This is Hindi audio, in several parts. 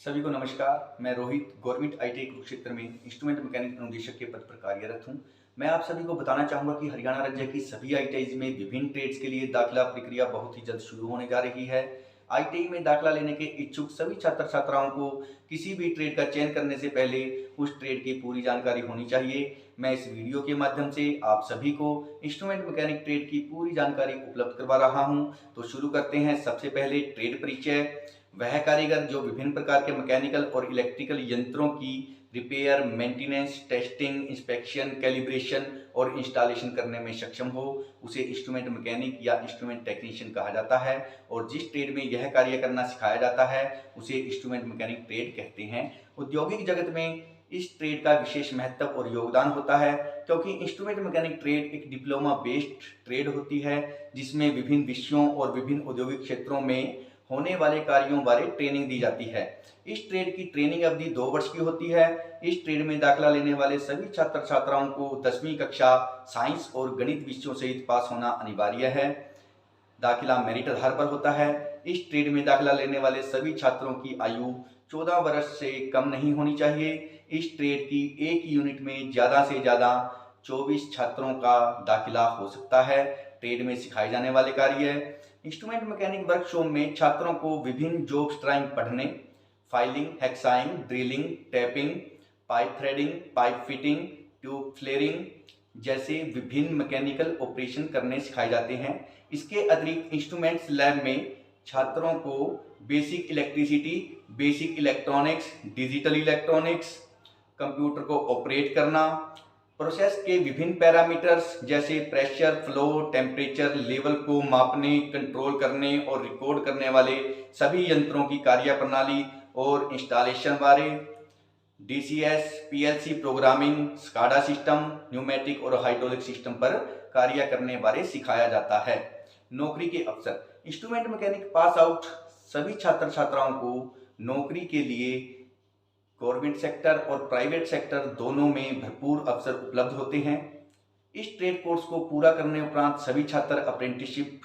सभी को नमस्कार। मैं रोहित गवर्नमेंट आईटीआई कुरुक्षेत्र में इंस्ट्रूमेंट मैकेनिक अनुदेशक के पद पर कार्यरत हूं। मैं आप सभी को बताना चाहूंगा कि हरियाणा राज्य की सभी आईटीआई में विभिन्न ट्रेड्स के लिए दाखिला प्रक्रिया बहुत ही जल्द शुरू होने जा रही है। आईटीआई में दाखिला लेने के इच्छुक सभी छात्र छात्राओं को किसी भी ट्रेड का चयन करने से पहले उस ट्रेड की पूरी जानकारी होनी चाहिए। मैं इस वीडियो के माध्यम से आप सभी को इंस्ट्रूमेंट मैकेनिक ट्रेड की पूरी जानकारी उपलब्ध करवा रहा हूं। तो शुरू करते हैं। सबसे पहले ट्रेड परिचय। वह कारीगर जो विभिन्न प्रकार के मैकेनिकल और इलेक्ट्रिकल यंत्रों की repair, maintenance, testing, inspection, calibration और इंस्टॉलेशन करने में सक्षम हो, उसे इंस्ट्रूमेंट मैकेनिक या इंस्ट्रूमेंट टेक्नीशियन कहा जाता है। और जिस ट्रेड में यह कार्य करना सिखाया जाता है उसे इंस्ट्रूमेंट मैकेनिक ट्रेड कहते हैं। औद्योगिक जगत में इस ट्रेड का विशेष महत्व और योगदान होता है, क्योंकि इंस्ट्रूमेंट मैकेनिक ट्रेड एक डिप्लोमा बेस्ड ट्रेड होती है जिसमें विभिन्न विषयों और विभिन्न औद्योगिक क्षेत्रों में होने वाले कार्यों बारे ट्रेनिंग दी जाती है। इस ट्रेड की ट्रेनिंग अवधि 2 वर्ष की होती है। इस ट्रेड में दाखिला लेने वाले सभी छात्र छात्राओं को 10वीं कक्षा साइंस और गणित विषयों सहित पास होना अनिवार्य है। दाखिला मेरिट आधार पर होता है। इस ट्रेड में दाखिला लेने वाले सभी छात्रों की आयु 14 वर्ष से कम नहीं होनी चाहिए। इस ट्रेड की एक यूनिट में ज़्यादा से ज़्यादा 24 छात्रों का दाखिला हो सकता है। ट्रेड में सिखाए जाने वाले कार्य। इंस्ट्रूमेंट मैकेनिक वर्कशॉप में छात्रों को विभिन्न जॉब्स ड्राइंग पढ़ने, filing, hacksawing, drilling, tapping, pipe threading, pipe fitting, tube flaring जैसे विभिन्न मैकेनिकल ऑपरेशन करने सिखाए जाते हैं। इसके अतिरिक्त इंस्ट्रूमेंट्स लैब में छात्रों को basic electricity, basic electronics, digital electronics, computer को ऑपरेट करना, प्रोसेस के विभिन्न पैरामीटर्स जैसे प्रेशर, फ्लो, टेम्परेचर लेवल को मापने, कंट्रोल करने और रिकॉर्ड करने वाले सभी यंत्रों की कार्यप्रणाली और इंस्टॉलेशन बारे, DCS, PLC programming, SCADA system, pneumatic और हाइड्रोलिक सिस्टम पर कार्य करने बारे सिखाया जाता है। नौकरी के अवसर। इंस्ट्रूमेंट मैकेनिक पास आउट सभी छात्र छात्राओं को नौकरी के लिए गवर्नमेंट सेक्टर और प्राइवेट सेक्टर दोनों में भरपूर अवसर उपलब्ध होते हैं। इस ट्रेड कोर्स को पूरा करने उपरांत सभी छात्र अप्रेंटिसशिप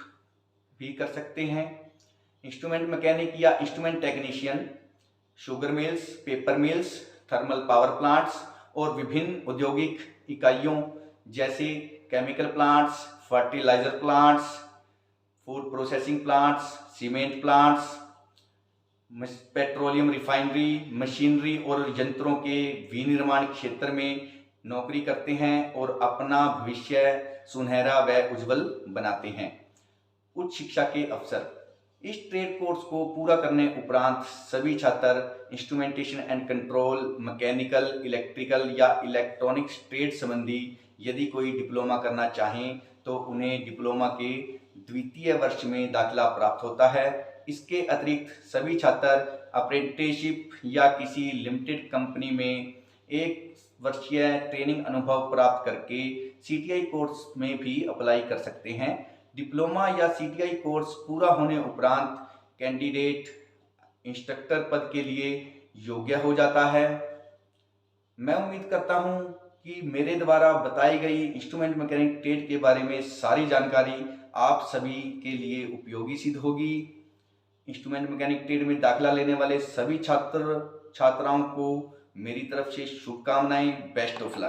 भी कर सकते हैं। इंस्ट्रूमेंट मैकेनिक या instrument technician sugar mills, paper mills, thermal power plants और विभिन्न औद्योगिक इकाइयों जैसे chemical plants, fertiliser plants, food processing plants, cement plants, petroleum refinery, machinery और यंत्रों के विनिर्माण क्षेत्र में नौकरी करते हैं और अपना भविष्य सुनहरा व उज्जवल बनाते हैं। उच्च शिक्षा के अवसर। इस ट्रेड कोर्स को पूरा करने उपरांत सभी छात्र instrumentation and control, mechanical, electrical या इलेक्ट्रॉनिक्स ट्रेड संबंधी यदि कोई डिप्लोमा करना चाहें तो उन्हें डिप्लोमा के द्वितीय वर्ष में दाखिला प्राप्त होता है। इसके अतिरिक्त सभी छात्र अप्रेंटिसशिप या किसी लिमिटेड कंपनी में 1 वर्षीय ट्रेनिंग अनुभव प्राप्त करके सीटीआई कोर्स में भी अप्लाई कर सकते हैं। डिप्लोमा या सीटीआई कोर्स पूरा होने उपरांत कैंडिडेट इंस्ट्रक्टर पद के लिए योग्य हो जाता है। मैं उम्मीद करता हूं कि मेरे द्वारा बताई गई इंस्ट्रूमेंट मैकेनिक ट्रेड के बारे में सारी जानकारी आप सभी के लिए उपयोगी सिद्ध होगी। इंस्ट्रूमेंट मैकेनिक ट्रेड में दाखिला लेने वाले सभी छात्र छात्राओं को मेरी तरफ से शुभकामनाएं। Best of luck.